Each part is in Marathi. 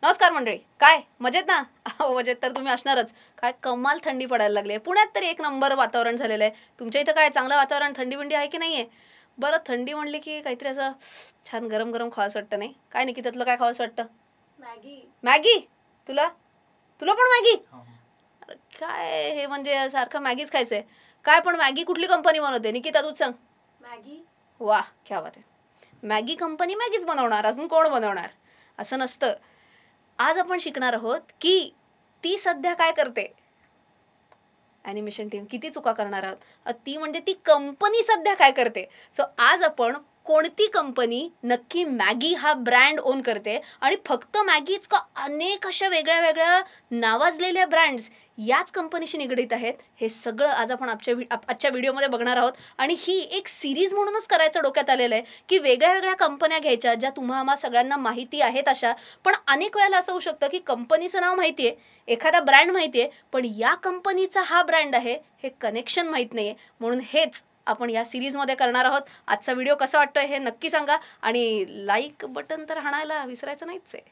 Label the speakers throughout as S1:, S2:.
S1: नमस्कार मंडळी, काय मजेत ना? मजेत तर तुम्ही असणारच. काय कमाल थंडी पडायला लागली आहे. पुण्यात तरी एक नंबर वातावरण झालेलं आहे. तुमच्या इथं काय चांगलं वातावरण, थंडी-बिंडी आहे की नाही आहे? बरं, थंडी म्हणली की काहीतरी असं छान गरम-गरम खावंसं वाटतं नाही? काय निकितातलं काय खावंसं वाटतं?
S2: मॅगी.
S1: मॅगी? तुला? तुला पण मॅगी? अरे काय हे म्हणजे सारखं मॅगीच खायचंय. काय पण मॅगी कुठली कंपनी बनवते? निकिता तूच सांग.
S2: मॅगी.
S1: वाह! क्या बात आहे. मॅगी कंपनी मॅगीच बनवणार, अजून कोण बनवणार? असं नसतं. आज आपण शिकणार आहोत की ती सध्या काय करते. ॲनिमेशन टीम किती चुका करणार आहोत. ती म्हणजे ती कंपनी सध्या काय करते. सो आज आपण कोणती कंपनी नक्की मॅगी हा ब्रँड ओन करते आणि फक्त मॅगीच का अनेक अशा वेगळ्या वेगळ्या नावाजलेल्या ब्रँड्स याच कंपनीशी निगडीत आहेत, हे सगळं आज आपण आजच्या व्हिडिओमध्ये बघणार आहोत. आणि ही एक सिरीज म्हणूनच करायचं डोक्यात आलेलं आहे की वेगळ्या वेगळ्या कंपन्या घ्यायच्या ज्या तुम्हाला सगळ्यांना माहिती आहेत अशा. पण अनेक वेळेला असं होऊ शकतं की कंपनीचं नाव माहिती आहे, एखादा ब्रँड माहिती आहे, पण या कंपनीचा हा ब्रँड आहे हे कनेक्शन माहीत नाही आहे. म्हणून हेच आपण या सिरीजमध्ये करणार आहोत. आजचा व्हिडिओ कसा वाटतोय हे नक्की सांगा आणि लाईक बटन तर हाणायला विसरायचं नाहीच आहे.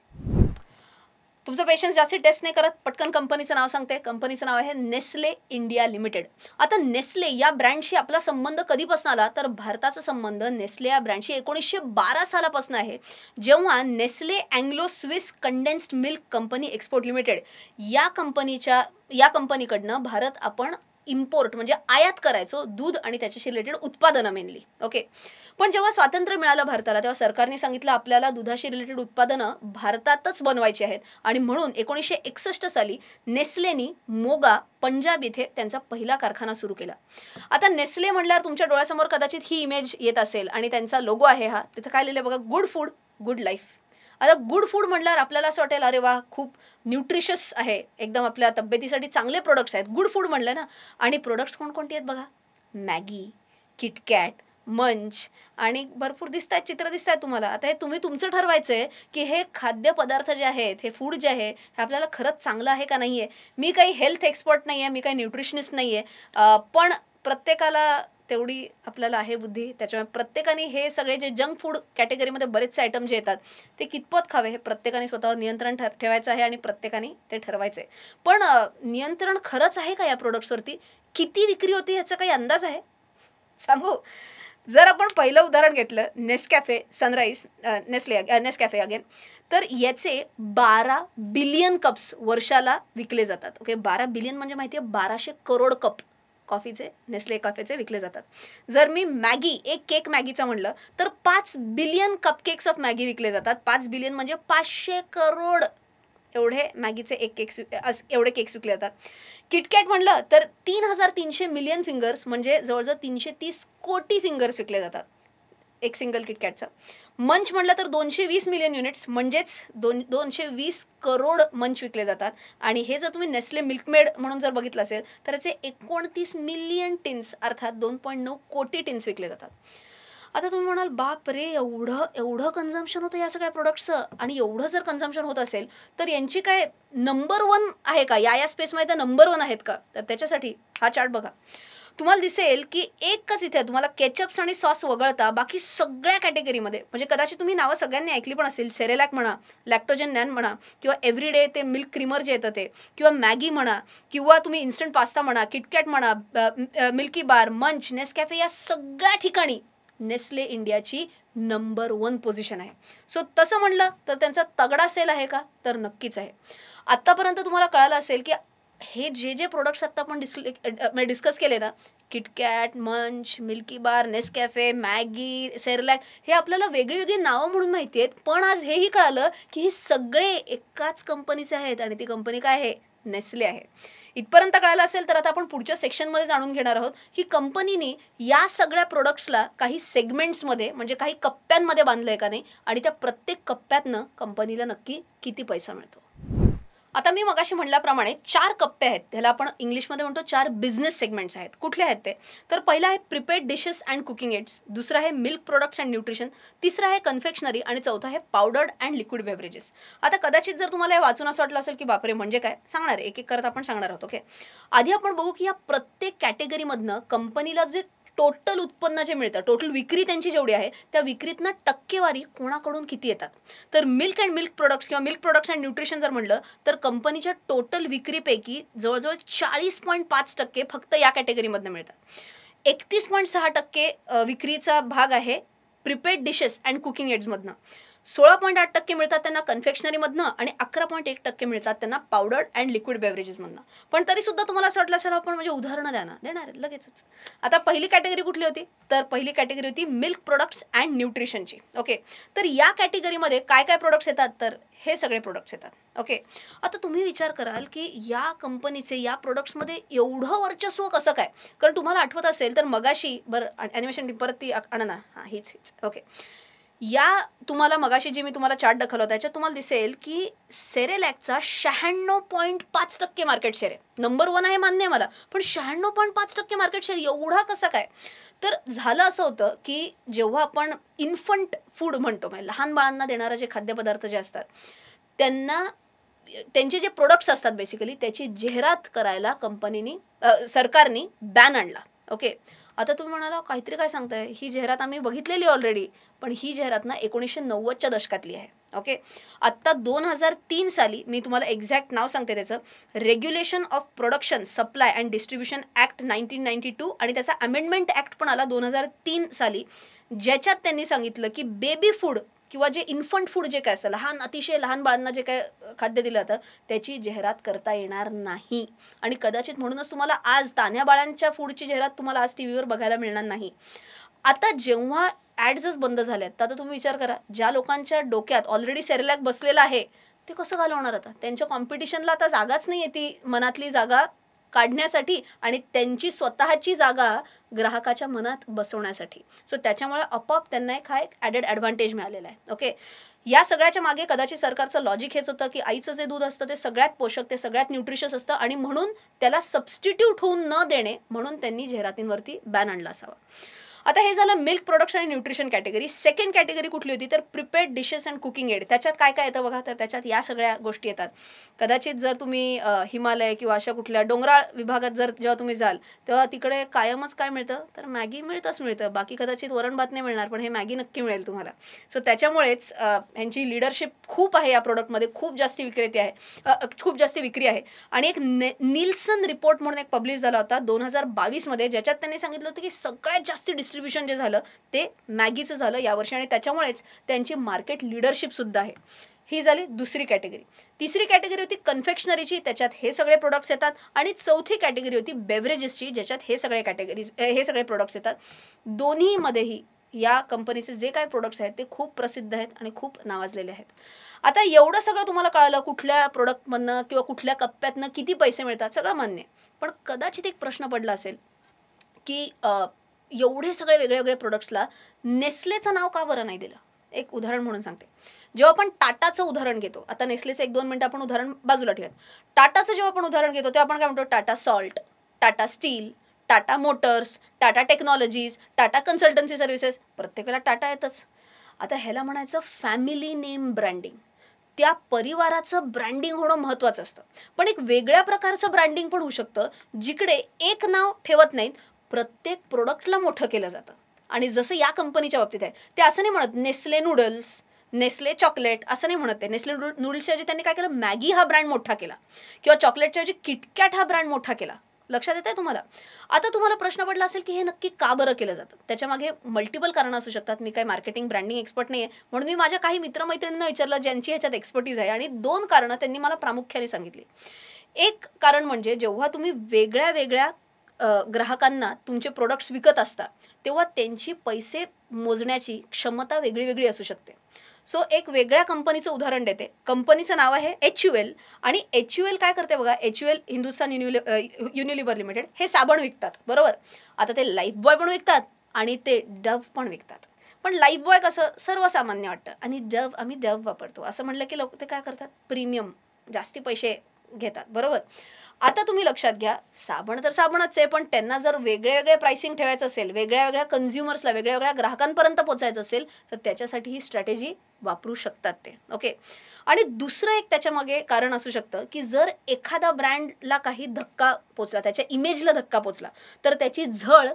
S1: तुमचं पेशन्स जास्ती टेस्ट नाही करत, पटकन कंपनीचं नाव सांगते. कंपनीचं नाव आहे नेस्ले इंडिया लिमिटेड. आता नेस्ले या ब्रँडशी आपला संबंध कधीपासून आला तर भारताचा संबंध नेस्ले या ब्रँडशी 1912 सालापासून आहे, जेव्हा Nestle Anglo Swiss condensed milk company export limited या कंपनीकडनं भारत आपण इम्पोर्ट म्हणजे आयात करायचो दूध आणि त्याच्याशी रिलेटेड उत्पादनं मेनली. ओके. पण जेव्हा स्वातंत्र्य मिळालं भारताला तेव्हा सरकारने सांगितलं आपल्याला दुधाशी रिलेटेड उत्पादनं भारतातच बनवायची आहेत आणि म्हणून 1961 साली नेस्लेनी मोगा पंजाब इथे त्यांचा पहिला कारखाना सुरू केला. आता नेस्ले म्हटल्यावर तुमच्या डोळ्यासमोर कदाचित ही इमेज येत असेल आणि त्यांचा लोगो आहे हा. तिथं काय लिहिलं बघा, गुड फूड गुड लाईफ. आता गुड फूड म्हटल्यावर आपल्याला असं वाटेल अरे वा खूप न्यूट्रिशियस आहे, एकदम आपल्या तब्येतीसाठी चांगले प्रोडक्ट्स आहेत गुड फूड म्हटलं ना. आणि प्रोडक्ट्स कोणकोणती आहेत बघा, मॅगी, किटकॅट, मंच आणि भरपूर दिसत आहेत, चित्र दिसत आहेत तुम्हाला. आता हे तुम्ही तुमचं ठरवायचं आहे की हे खाद्यपदार्थ जे आहेत, हे फूड जे आहे हे आपल्याला खरंच चांगलं आहे का नाही आहे. मी काही हेल्थ एक्सपर्ट नाही आहे, मी काही न्यूट्रिशनिस्ट नाही आहे, पण प्रत्येकाला तेवढी आपल्याला आहे बुद्धी. त्याच्यामुळे प्रत्येकाने हे सगळे जे जंक फूड कॅटेगरीमध्ये बरेचसे आयटम जे येतात ते कितपत खावे हे प्रत्येकाने स्वतःवर नियंत्रण ठेवायचं आहे आणि प्रत्येकाने ते ठरवायचं आहे. पण नियंत्रण खरंच आहे का या प्रोडक्ट्सवरती? किती विक्री होती ह्याचा काही अंदाज आहे? सांगू. जर आपण पहिलं उदाहरण घेतलं नेसकॅफे सनराईज, नेसकॅफे अगेन, तर याचे 12 बिलियन कप्स वर्षाला विकले जातात. ओके, 12 बिलियन म्हणजे माहिती आहे 1200 करोड कप कॉफीचे, नेस्ले कॉफीचे विकले जातात. जर मी मॅगी, एक केक मॅगीचं म्हणलं तर 5 बिलियन कपकेक्स ऑफ मॅगी विकले जातात. 5 बिलियन म्हणजे 500 करोड एवढे मॅगीचे एवढे केक्स विकले जातात. किटकॅट म्हणलं तर 3300 मिलियन फिंगर्स म्हणजे जवळजवळ 330 कोटी फिंगर्स विकले जातात एक सिंगल किटकॅटचं. मंच म्हटलं तर 220 मिलियन युनिट्स म्हणजेच 220 करोड मंच विकले जातात. आणि हे जर तुम्ही नेस्ले मिल्कमेड म्हणून जर बघितलं असेल तर याचे 29 मिलियन टिन्स अर्थात 2.9 कोटी टिन्स विकले जातात. आता तुम्ही म्हणाल बाप रे, एवढं कन्झम्पशन होतं या सगळ्या प्रोडक्ट्सचं. आणि एवढं जर कन्झम्पशन होत असेल तर यांची काय नंबर 1 आहे का, या स्पेसमध्ये तर नंबर 1 आहेत का? तर त्याच्यासाठी हा चार्ट बघा. तुम्हाला दिसेल की एकच इथे तुम्हाला केचप्स आणि सॉस वगळता बाकी सगळ्या कॅटेगरीमध्ये, म्हणजे कदाचित तुम्ही नावं सगळ्यांनी ऐकली पण असेल, सेरेलॅक म्हणा, लॅक्टोजन नॅन म्हणा, किंवा एव्हरीडे ते मिल्क क्रीमर जे येतं ते, किंवा मॅगी म्हणा, किंवा तुम्ही इन्स्टंट पास्ता म्हणा, किटकॅट म्हणा, मिल्की बार, मंच, नेसकॅफे, या सगळ्या ठिकाणी नेस्ले इंडियाची नंबर 1 पोझिशन आहे. सो तसं म्हणलं तर त्यांचा तगडा सेल आहे का? तर नक्कीच आहे. आत्तापर्यंत तुम्हाला कळालं असेल की हे जे प्रोडक्ट्स आत्ता आपण डिस्कस केले ना, किटकॅट, मंच, मिल्की बार, नेसकॅफे, मॅगी, सेरेलॅक, हे आपल्याला वेगळी वेगळी नावं म्हणून माहिती आहेत. पण आज हेही कळालं की हे सगळे एकाच कंपनीचे आहेत आणि ती कंपनी काय आहे? नेस्ले आहे. इथपर्यंत कळालं असेल तर आता आपण पुढच्या सेक्शनमध्ये जाणून घेणार आहोत की कंपनीने या सगळ्या प्रोडक्ट्सला काही सेगमेंट्समध्ये म्हणजे काही कप्प्यांमध्ये बांधलं आहे का नाही, आणि त्या प्रत्येक कप्प्यातनं कंपनीला नक्की किती पैसा मिळतो. आता मी मगाशी म्हटल्याप्रमाणे 4 कप्पे आहेत, त्याला आपण इंग्लिशमध्ये म्हणतो 4 बिझनेस सेगमेंट्स आहेत. कुठले आहेत ते? तर पहिला आहे prepared dishes and cooking aids, दुसरा आहे मिल्क प्रोडक्ट्स अँड न्यूट्रिशन, तिसरा आहे कन्फेक्शनरी आणि चौथा आहे पावडर्ड अँड लिक्विड बेवरेजेस. आता कदाचित जर तुम्हाला हे वाचून असं वाटलं असेल की बापरे म्हणजे काय, सांगणार एक एक करत आपण सांगणार आहोत. ओके, आधी आपण बघू की या प्रत्येक कॅटेगरीमधनं कंपनीला जे टोटल उत्पन्न जे मिळतं, टोटल विक्री त्यांची जेवढी आहे त्या विक्रीतनं टक्केवारी कोणाकडून किती येतात. तर मिल्क अँड मिल्क प्रोडक्ट्स किंवा मिल्क प्रोडक्ट्स अँड न्यूट्रिशन जर म्हणलं तर कंपनीच्या टोटल विक्रीपैकी जवळजवळ 40.5% फक्त या कॅटेगरीमधनं मिळतात. 31.6% विक्रीचा भाग आहे प्रिपेड डिशेस अँड कुकिंग एड्समधनं. 16.8% मिळतात त्यांना कन्फेक्शनरीमधनं आणि 11.1% मिळतात त्यांना पावडर्ड अँड लिक्विड बेवरेजेसमधनं. पण तरीसुद्धा तुम्हाला असं वाटलं असेल आपण म्हणजे उदाहरणं द्या ना, देणार आहेत लगेचच. आता पहिली कॅटेगरी कुठली होती, तर पहिली कॅटेगरी होती मिल्क प्रोडक्ट्स अँड न्यूट्रिशनची. ओके, तर या कॅटेगरीमध्ये काय काय प्रोडक्ट्स येतात, तर हे सगळे प्रोडक्ट्स येतात. ओके, आता तुम्ही विचार कराल की या कंपनीचे या प्रोडक्ट्समध्ये एवढं वर्चस्व कसं काय. कारण तुम्हाला आठवत असेल तर मगाशी बरं ॲनिमेशन परत ती आणा ना, हां हीच. ओके, या तुम्हाला मगाशी जी मी तुम्हाला चार्ट दाखवला होता त्याच्यात तुम्हाला दिसेल की सेरेलॅकचा 96.5% मार्केट शेअर आहे. नंबर 1 आहे मान्य आहे मला, पण 96.5% मार्केट शेअर एवढा कसा काय. तर झालं असं होतं की जेव्हा आपण इन्फंट फूड म्हणतो, म्हणजे लहान बाळांना देणारे जे खाद्यपदार्थ जे असतात त्यांना त्यांचे जे प्रोडक्ट्स असतात बेसिकली त्याची जाहिरात करायला सरकारने बॅन आणला. ओके, आता तुम्ही म्हणाला काहीतरी काय सांगताय, ही जाहिरात आम्ही बघितलेली ऑलरेडी, पण ही जाहिरात ना 1990च्या दशकातली आहे. ओके, आत्ता 2003 साली मी तुम्हाला एक्झॅक्ट नाव सांगते त्याचं, regulation of production supply and distribution act 1992 आणि त्याचा अमेंडमेंट ॲक्ट पण आला 2003 साली, ज्याच्यात त्यांनी सांगितलं की बेबी फूड किंवा जे इन्फंट फूड जे काय असतं, अतिशय लहान बाळांना जे काय खाद्य दिलं जातं त्याची जाहिरात करता येणार नाही. आणि कदाचित म्हणूनच तुम्हाला आज तान्ह्या बाळांच्या फूडची जाहिरात तुम्हाला आज टीव्हीवर बघायला मिळणार नाही. आता जेव्हा ॲड्सच बंद झाल्यात, तर आता तुम्ही विचार करा, ज्या लोकांच्या डोक्यात ऑलरेडी सेरेलॅक बसलेला आहे ते कसं घालवणार आता. त्यांच्या कॉम्पिटिशनला आता जागाच नाही आहे ती मनातली जागा काढण्यासाठी आणि त्यांची स्वतःची जागा ग्राहकाच्या मनात बसवण्यासाठी. सो त्याच्यामुळे आपोआप त्यांना हा एक ॲडेड ॲडव्हान्टेज मिळालेला आहे. ओके, या सगळ्याच्या मागे कदाचित सरकारचं लॉजिक हेच होतं की आईचं जे दूध असतं ते सगळ्यात पोषक, ते सगळ्यात न्यूट्रिशियस असतं आणि म्हणून त्याला सबस्टिट्यूट होऊन न देणे म्हणून त्यांनी जाहिरातींवरती बॅन आणला असावा. आता हे झालं मिल्क प्रोडक्ट्स आणि न्यूट्रिशन कॅटेगरी. सेकंड कॅटेगरी कुठली होती, तर prepaid dishes and cooking aid. त्याच्यात काय काय येतं बघा, तर त्याच्यात या सगळ्या गोष्टी येतात. कदाचित जर तुम्ही हिमालय किंवा अशा कुठल्या डोंगराळ विभागात जेव्हा तुम्ही जाल तेव्हा तिकडे कायमच काय मिळतं, तर मॅगी मिळतं. बाकी कदाचित वरण भात नाही मिळणार, पण हे मॅगी नक्की मिळेल तुम्हाला. सो त्याच्यामुळेच ह्यांची लिडरशिप खूप आहे या प्रोडक्टमध्ये, खूप जास्त विक्री आहे. आणि एक निल्सन रिपोर्ट म्हणून एक पब्लिश झाला होता 2022मध्ये, ज्याच्यात त्यांनी सांगितलं होतं की सगळ्यात जास्त डिस्ट्रीब्युशन जे झालं ते मॅगीचं झालं यावर्षी आणि त्याच्यामुळेच त्यांची मार्केट लिडरशिपसुद्धा आहे. ही झाली दुसरी कॅटेगरी. तिसरी कॅटेगरी होती कन्फेक्शनरीची, त्याच्यात हे सगळे प्रोडक्ट्स येतात. आणि चौथी कॅटेगरी होती बेवरेजेसची, ज्याच्यात हे सगळे प्रोडक्ट्स येतात. दोन्हीमध्येही या कंपनीचे जे काही प्रोडक्ट्स आहेत ते खूप प्रसिद्ध आहेत आणि खूप नावाजलेले आहेत. आता एवढं सगळं तुम्हाला कळालं कुठल्या प्रोडक्टमधनं किंवा कुठल्या कप्प्यातनं किती पैसे मिळतात सगळं मान्य, पण कदाचित एक प्रश्न पडला असेल की एवढे सगळे वेगळे प्रोडक्ट्सला नेस्लेचं नाव का बरं नाही दिलं. एक उदाहरण म्हणून सांगते. जेव्हा आपण टाटाचं उदाहरण घेतो, आता नेस्लेचं 1-2 मिनिटं आपण उदाहरण बाजूला ठेवूयात. टाटाचं जेव्हा आपण उदाहरण घेतो तेव्हा आपण काय म्हणतो, Tata salt, Tata steel, Tata Motors, Tata technologies, Tata consultancy services, प्रत्येकाला टाटा येतच. आता ह्याला म्हणायचं फॅमिली नेम ब्रँडिंग. त्या परिवाराचं ब्रँडिंग होणं महत्त्वाचं असतं. पण एक वेगळ्या प्रकारचं ब्रँडिंग पण होऊ शकतं जिकडे एक नाव ठेवत नाहीत, प्रत्येक प्रोडक्टला मोठं केलं जातं. आणि जसं या कंपनीच्या बाबतीत आहे, ते असं नाही म्हणत नेस्ले नूडल्स, नेस्ले चॉकलेट असं नाही म्हणत. ते नेस्ले नूडल्सच्या ऐवजी त्यांनी काय केलं, मॅगी हा ब्रँड मोठा केला किंवा चॉकलेटच्या ऐवजी किटकॅट हा ब्रँड मोठा केला. लक्षात येत आहे तुम्हाला. आता तुम्हाला प्रश्न पडला असेल की हे नक्की का बरं केलं जातं. त्याच्यामागे मल्टिपल कारणं असू शकतात. मी काही मार्केटिंग ब्रँडिंग एक्सपर्ट नाही आहे, म्हणून मी माझ्या काही मित्रमैत्रिणींना विचारलं ज्यांची ह्याच्यात एक्सपर्टीज आहे आणि 2 कारणं त्यांनी मला प्रामुख्याने सांगितली. एक कारण म्हणजे जेव्हा तुम्ही वेगळ्या ग्राहकांना तुमचे प्रोडक्ट्स विकत असता तेव्हा त्यांची पैसे मोजण्याची क्षमता वेगळी असू शकते. सो एक वेगळ्या कंपनीचं उदाहरण देते. कंपनीचं नाव आहे HUL आणि HUL काय करते बघा, HUL हिंदुस्तान युनिलिव्हर लिमिटेड हे साबण विकतात, बरोबर. आता ते लाईफ बॉय पण विकतात आणि ते डव्ह पण विकतात. पण लाईफ बॉय कसं सर्वसामान्य वाटतं आणि आम्ही डव्ह वापरतो असं म्हणलं की लोक ते काय करतात, प्रीमियम जास्ती पैसे घेतात, बरोबर. आता तुम्ही लक्षात घ्या, साबण तर साबणच आहे, पण त्यांना जर वेगळे प्राइसिंग ठेवायचं असेल, वेगळ्या कन्झ्युमर्सला, वेगळ्या ग्राहकांपर्यंत पोहोचायचं असेल तर त्याच्यासाठी ही स्ट्रॅटेजी वापरू शकतात ते. ओके. आणि दुसरं एक त्याच्यामागे कारण असू शकतं की जर एखादा ब्रँडला काही धक्का पोचला, त्याच्या इमेजला धक्का पोचला, तर त्याची झळ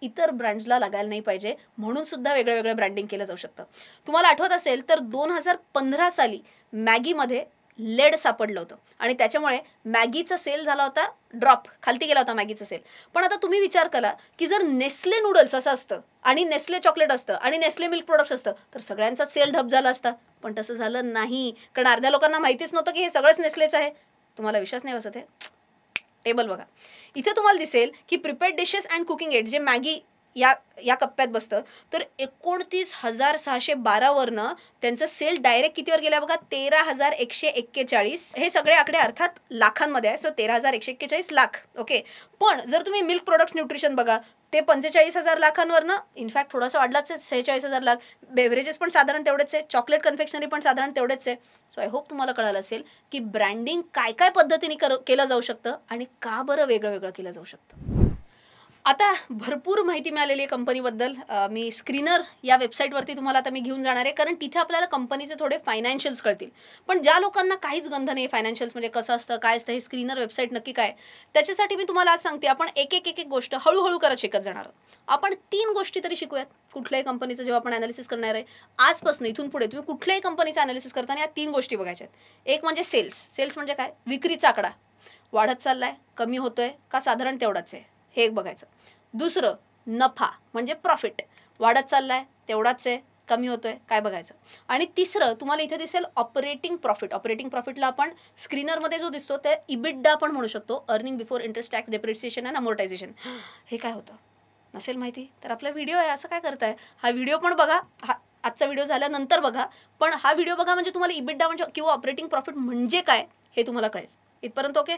S1: इतर ब्रँड्सला लागायला नाही पाहिजे म्हणून सुद्धा वेगळं वेगळं ब्रँडिंग केलं जाऊ शकतं. तुम्हाला आठवत असेल तर 2015 साली मॅगीमध्ये लेड सापडलं होतं आणि त्याच्यामुळे मॅगीचा सेल झाला होता ड्रॉप, खालती गेला होता मॅगीचा सेल. पण आता तुम्ही विचार करा की जर नेस्ले नूडल्स असं असतं आणि नेस्ले चॉकलेट असतं आणि नेस्ले मिल्क प्रोडक्ट्स असतं तर सगळ्यांचा सेल ढप झाला असता. पण तसं झालं नाही, कारण अर्ध्या लोकांना माहितीच नव्हतं की हे सगळंच नेस्लेचं आहे. तुम्हाला विश्वास नाही बसत आहे? टेबल बघा, इथे तुम्हाला दिसेल की prepared dishes and cooking aid जे मॅगी या कप्प्यात बसतं तर 29,612 वरनं त्यांचं सेल डायरेक्ट कितीवर गेलं बघा, 13,141. हे सगळे आकडे अर्थात लाखांमध्ये आहे, सो 13,141 लाख. ओके, पण जर तुम्ही मिल्क प्रोडक्ट्स न्यूट्रिशन बघा ते 45,000 लाखांवरनं इनफॅक्ट थोडासा वाढलाच आहे, 46,000 लाख. बेव्हरेजेस पण साधारण तेवढेच आहे, चॉकलेट कन्फेक्शनरी पण साधारण तेवढेच आहे. सो आय होप तुम्हाला कळालं असेल की ब्रँडिंग काय काय पद्धतीने केलं जाऊ शकतं आणि का बरं वेगळं वेगळं केलं जाऊ शकतं. आता भरपूर माहिती मिळालेली आहे कंपनीबद्दल. मी स्क्रीनर या वेबसाईटवरती तुम्हाला आता मी घेऊन जाणार आहे, कारण तिथे आपल्याला कंपनीचे थोडे फायनान्शियल्स कळतील. पण ज्या लोकांना काहीच गंध नाही फायनान्शियल्स म्हणजे कसं असतं काय असतं, हे स्क्रीनर वेबसाईट नक्की काय, त्याच्यासाठी मी तुम्हाला आज सांगते आपण एक एक गोष्ट हळूहळू करत शिकत जाणार आहोत. आपण 3 गोष्टी तरी शिकूयात कुठल्याही कंपनीचं जेव्हा आपण ॲनालिसिस करणार आहे. आजपासून इथून पुढे तुम्ही कुठल्याही कंपनीचं ॲनालिसिस करताना या 3 गोष्टी बघायच्या आहेत. एक म्हणजे सेल्स म्हणजे काय, विक्रीचा आकडा वाढत चाललाय, कमी होतोय का साधारण तेवढाच आहे, हे एक बघायचं. दुसरं नफा म्हणजे प्रॉफिट, वाढत चाललाय, तेवढाच आहे, कमी होतोय, काय बघायचं. आणि तिसरं तुम्हाला इथे दिसेल ऑपरेटिंग प्रॉफिट. ऑपरेटिंग प्रॉफिटला आपण स्क्रीनरमध्ये जो दिसतो ते इबिडा पण म्हणू शकतो, earning before interest tax depreciation and amortisation. हे काय होतं नसेल माहिती तर आपला व्हिडिओ आहे, असं काय करताय, हा व्हिडिओ पण बघा, आजचा व्हिडिओ झाल्यानंतर बघा, पण हा व्हिडिओ बघा म्हणजे तुम्हाला इबिडा म्हणजे किंवा ऑपरेटिंग प्रॉफिट म्हणजे काय हे तुम्हाला कळेल. इथपर्यंत ओके.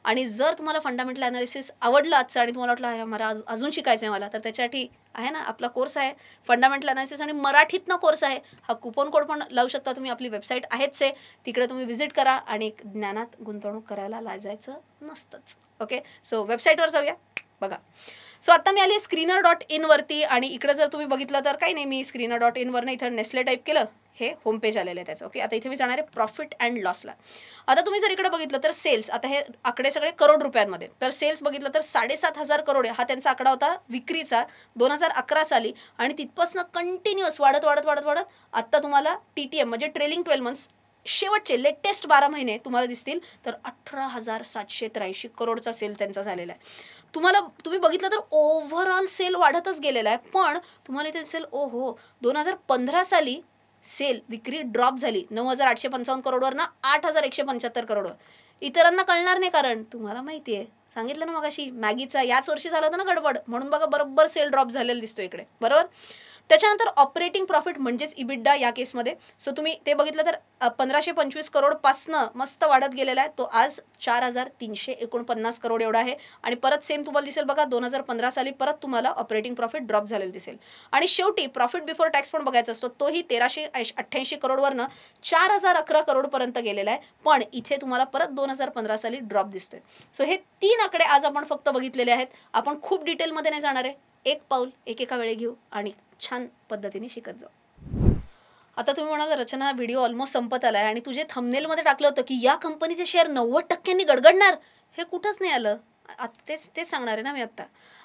S1: आणि जर तुम्हाला फंडामेंटल ॲनालिसिस आवडलं आजचं आणि तुम्हाला वाटलं मला अजून शिकायचं आहे मला, तर त्याच्यासाठी आहे ना आपला कोर्स आहे फंडामेंटल ॲनालिसिस आणि मराठीतनं कोर्स आहे. हा कुपन कोड पण लावू शकता तुम्ही, आपली वेबसाईट आहेच आहे, तिकडे तुम्ही व्हिजिट करा आणि ज्ञानात गुंतवणूक करायला लाजायचं नसतंच. ओके, सो वेबसाईटवर जाऊया. बघा, सो आता मी आली screener.in वरती आणि इकडे जर तुम्ही बघितलं तर काही नाही, मी screener.in वरनं इथं नेस्ले टाईप केलं, हे होम पेज आलेलं आहे त्याचं. ओके, आता इथे मी जाणार आहे प्रॉफिट अँड लॉसला. आता तुम्ही जर इकडे बघितलं तर सेल्स, आता हे आकडे सगळे करोड रुपयांमध्ये, तर सेल्स बघितलं तर 7,500 करोड हा त्यांचा आकडा होता विक्रीचा 2011 साली आणि तिथपासून कंटिन्युअस वाढत वाढत वाढत वाढत आता तुम्हाला TTM म्हणजे ट्रेलिंग 12 मंथ्स शेवटचे लेटेस्ट 12 महिने तुम्हाला दिसतील तर 18,783 करोडचा सेल त्यांचा झालेला आहे. तुम्ही बघितलं तर ओव्हरऑल सेल वाढतच गेलेला आहे, पण तुम्हाला इथे दिसेल ओहो 2015 साली सेल विक्री ड्रॉप झाली 9,855 करोडवर ना 8,175 करोडवर. इतरांना कळणार नाही कारण तुम्हाला माहिती आहे, सांगितलं ना मगाशी मॅगीचा याच वर्षी झाला होता ना गडबड, म्हणून बघा बरोबर सेल ड्रॉप झालेला दिसतो इकडे, बरोबर. त्याच्यानंतर ऑपरेटिंग प्रॉफिट म्हणजेच इबिडा या केसमध्ये, सो तुम्ही ते बघितलं तर 1,525 करोडपासनं मस्त वाढत गेलेला आहे, तो आज 4,349 करोड एवढा आहे. आणि परत सेम तुम्हाला दिसेल बघा 2015 साली परत तुम्हाला ऑपरेटिंग प्रॉफिट ड्रॉप झालेलं दिसेल. आणि शेवटी प्रॉफिट बिफोर टॅक्स पण बघायचा असतो, तोही 1,388 करोडवरनं 4,011 करोडपर्यंत गेलेला आहे, पण इथे तुम्हाला परत 2015 साली ड्रॉप दिसतोय. सो हे 3 आकडे आज आपण फक्त बघितलेले आहेत. आपण खूप डिटेलमध्ये नाही जाणार आहे, एक पाऊल एकेका वेळी घेऊ आणि छान पद्धतीने शिकत जाऊ. आता तुम्ही म्हणाल रचना व्हिडिओ ऑलमोस्ट संपत आलाय आणि तुझे थंबनेलमध्ये टाकलं होतं की या कंपनीचे शेअर 90% गडगडणार, हे कुठंच नाही आलं. तेच सांगणार आहे ना मी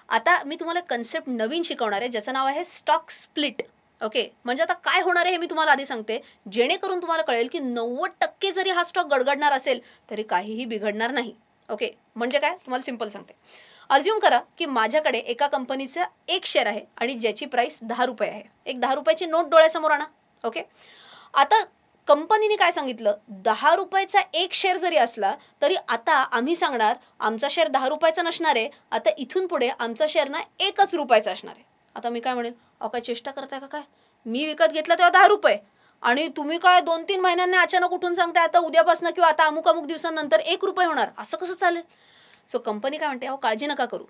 S1: आता मी तुम्हाला कन्सेप्ट नवीन शिकवणार आहे ज्याचं नाव आहे स्टॉक स्प्लिट. ओके, म्हणजे आता काय होणार आहे हे मी तुम्हाला आधी सांगते, जेणेकरून तुम्हाला कळेल की 90% जरी हा स्टॉक गडगडणार असेल तरी काहीही बिघडणार नाही. ओके, म्हणजे काय तुम्हाला सिंपल सांगते. अज्युम करा की माझ्याकडे एका कंपनीचा एक शेअर आहे आणि ज्याची प्राइस 10 रुपये आहे. एक 10 रुपयाची नोट डोळ्यासमोर आणा. ओके, आता कंपनीने काय सांगितलं, 10 रुपयाचा एक शेअर जरी असला तरी आता आम्ही सांगणार आमचा शेअर 10 रुपयाचा नसणार आहे, आता इथून पुढे आमचा शेअर ना 1 रुपयाचा असणार आहे. आता मी काय म्हणेल, अहो काय चेष्टा करताय का काय, मी विकत घेतला तेव्हा 10 रुपये आणि तुम्ही काय 2-3 महिन्यांनी अचानक उठून सांगताय आता उद्यापासून किंवा आता अमुक दिवसांनंतर 1 रुपये होणार, असं कसं चालेल. सो कंपनी काय म्हणते, अहो काळजी नका करू,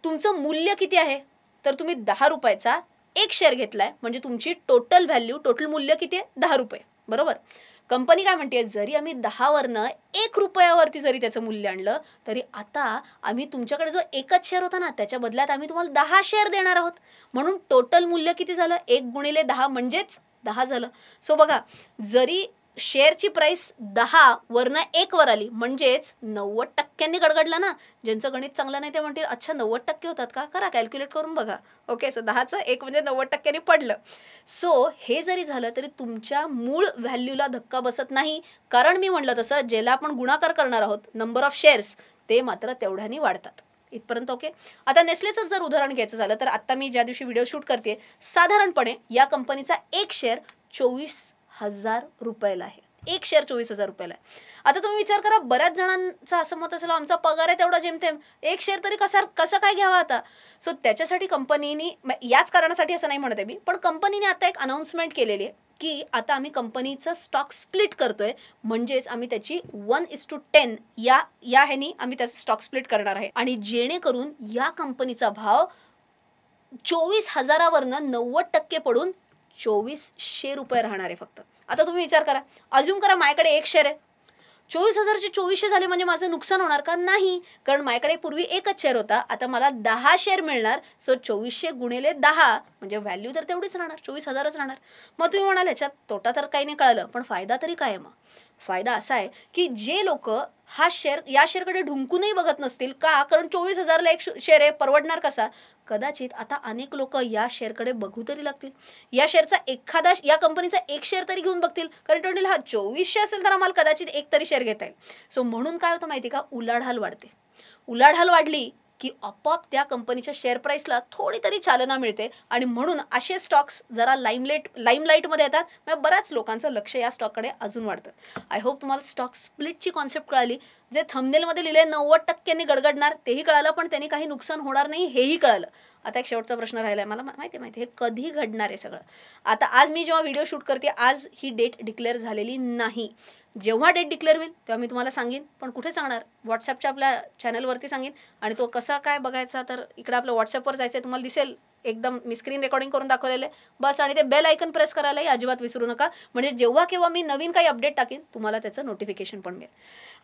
S1: तुमचं मूल्य किती आहे, तर तुम्ही 10 रुपयाचा एक शेअर घेतलाय म्हणजे तुमची टोटल मूल्य किती आहे, 10 रुपये, बरोबर. कंपनी काय म्हणते, जरी आम्ही 10 वरनं 1 रुपयावरती जरी त्याचं मूल्य आणलं तरी आता आम्ही तुमच्याकडे जो एकच शेअर होता ना त्याच्या बदल्यात आम्ही तुम्हाला 10 शेअर देणार आहोत, म्हणून टोटल मूल्य किती झालं, 1 गुणिले 10 म्हणजेच 10 झालं. सो बघा, जरी शेअरची प्राइस 10 वरनं 1 वर आली म्हणजेच 90% गडगडला ना. ज्यांचं गणित चांगलं नाही ते म्हणतील अच्छा 90% होतात का, करा कॅल्क्युलेट करून बघा. ओके, सो 10चं 1 म्हणजे 90%नी पडलं. सो हे जरी झालं तरी तुमच्या मूळ व्हॅल्यूला धक्का बसत नाही, कारण मी म्हटलं तसं ज्याला आपण गुणाकार करणार आहोत नंबर ऑफ शेअर्स ते मात्र तेवढ्यानी वाढतात. इथपर्यंत ओके. आता नेस्लेचंच जर उदाहरण घ्यायचं झालं तर आत्ता मी ज्या दिवशी व्हिडिओ शूट करते साधारणपणे या कंपनीचा एक शेअर 24,000 रुपयाला आहे. एक शेअर 24,000 रुपयाला आहे. आता तुम्ही विचार करा, बऱ्याच जणांचं असं मत असेल आमचा पगार आहे तेवढा जेमतेम, एक शेअर तरी कसं काय घ्यावा आता. सो त्याच्यासाठी कंपनीने, याच कारणासाठी असं नाही म्हणत आहे मी, पण कंपनीने आता एक अनाउन्समेंट केलेली आहे की आता आम्ही कंपनीचं स्टॉक स्प्लिट करतोय. म्हणजेच आम्ही त्याची 1:10 या ह्यानी आम्ही त्याचं स्टॉक स्प्लिट करणार आहे. आणि जेणेकरून या कंपनीचा भाव 24,000 वरनं 90% पडून 2,400 रुपये राहणार आहे फक्त. आता तुम्ही विचार करा, अज्युम करा माझ्याकडे एक शेअर आहे, 24,000चे 2,400 झाले म्हणजे माझं नुकसान होणार का? नाही, कारण माझ्याकडे पूर्वी एकच शेअर होता, आता मला 10 शेअर मिळणार. सो 2,400 गुणिले 10 म्हणजे व्हॅल्यू तर तेवढीच राहणार, 24,000च राहणार. मग तुम्ही म्हणाल ह्याच्यात तोटा तर काही नाही कळलं, पण फायदा तरी काय आहे? मग फायदा असा आहे की जे लोक हा शेअर या शेअरकडे ढुंकूनही बघत नसतील का, कारण 24,000ला एक शेअर आहे, परवडणार कसा, कदाचित आता अनेक लोक या शेअरकडे बघू तरी लागतील. या शेअरचा एखादा, या कंपनीचा एक शेअर तरी घेऊन बघतील, कारण टोटल हा 2,400 असेल तर आम्हाला कदाचित एक तरी शेअर घेता येईल. सो म्हणून काय होतं माहिती का, उलाढाल वाढते. उलाढाल वाढली की आपोआप त्या कंपनीच्या शेअर प्राईसला थोडी तरी चालना मिळते आणि म्हणून असे स्टॉक्स जरा लाईमलाईटमध्ये येतात. मग बऱ्याच लोकांचं लक्ष या स्टॉककडे अजून वाढतं. आय होप तुम्हाला स्टॉक स्प्लिटची कॉन्सेप्ट कळाली. जे थंबनेलमध्ये लिहिले 90%नी गडगडणार तेही कळालं, पण त्यांनी काही नुकसान होणार नाही हेही कळालं. आता एक शेवटचा प्रश्न राहिला आहे, मला माहिती हे कधी घडणार आहे सगळं. आता आज मी जेव्हा व्हिडिओ शूट करते, आज ही डेट डिक्लेअर झालेली नाही. जेव्हा डेट डिक्लेअर होईल तेव्हा मी तुम्हाला सांगेन. पण कुठे सांगणार? व्हॉट्सॲपच्या आपल्या चॅनलवरती सांगेन. आणि तो कसा काय बघायचा, तर इकडे आपलं व्हॉट्सॲपवर जायचं आहे, तुम्हाला दिसेल एकदम मी स्क्रीन रेकॉर्डिंग करून दाखवलेलं आहे बस. आणि ते बेल आयकन प्रेस करायलाही अजिबात विसरू नका, म्हणजे जेव्हा केव्हा मी नवीन काही अपडेट टाकेन तुम्हाला त्याचं नोटिफिकेशन पण मिळेल.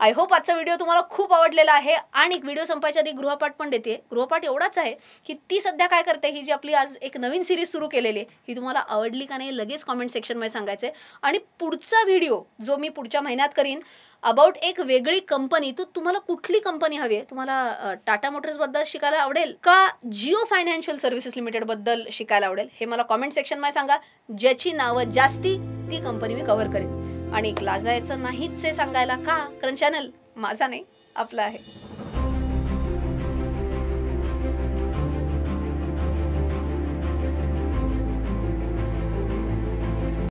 S1: आय होप आजचा व्हिडिओ तुम्हाला खूप आवडलेला आहे. आणि व्हिडिओ संपायच्या आधी गृहपाठ पण देते. गृहपाठ एवढाच आहे की ती सध्या काय करते, ही जी आपली आज एक नवीन सिरीज सुरू केलेली आहे ही तुम्हाला आवडली का नाही लगेच कॉमेंट सेक्शनमध्ये सांगायचं आहे. आणि पुढचा व्हिडिओ जो मी पुढच्या महिन्यात करीन अबाउट एक वेगळी कंपनी, तर तुम्हाला कुठली कंपनी हवी आहे? तुम्हाला टाटा मोटर्सबद्दल शिकायला आवडेल का जिओ फायनान्शियल सर्व्हिसेस लिमिटेडबद्दल शिकायला आवडेल? हे मला कॉमेंट सेक्शनमध्ये सांगा. ज्याची नावं जास्ती ती कंपनी मी कव्हर करेन. आणि लाजायचं नाहीच हे सांगायला, का? कारण चॅनल माझा नाही आपला आहे.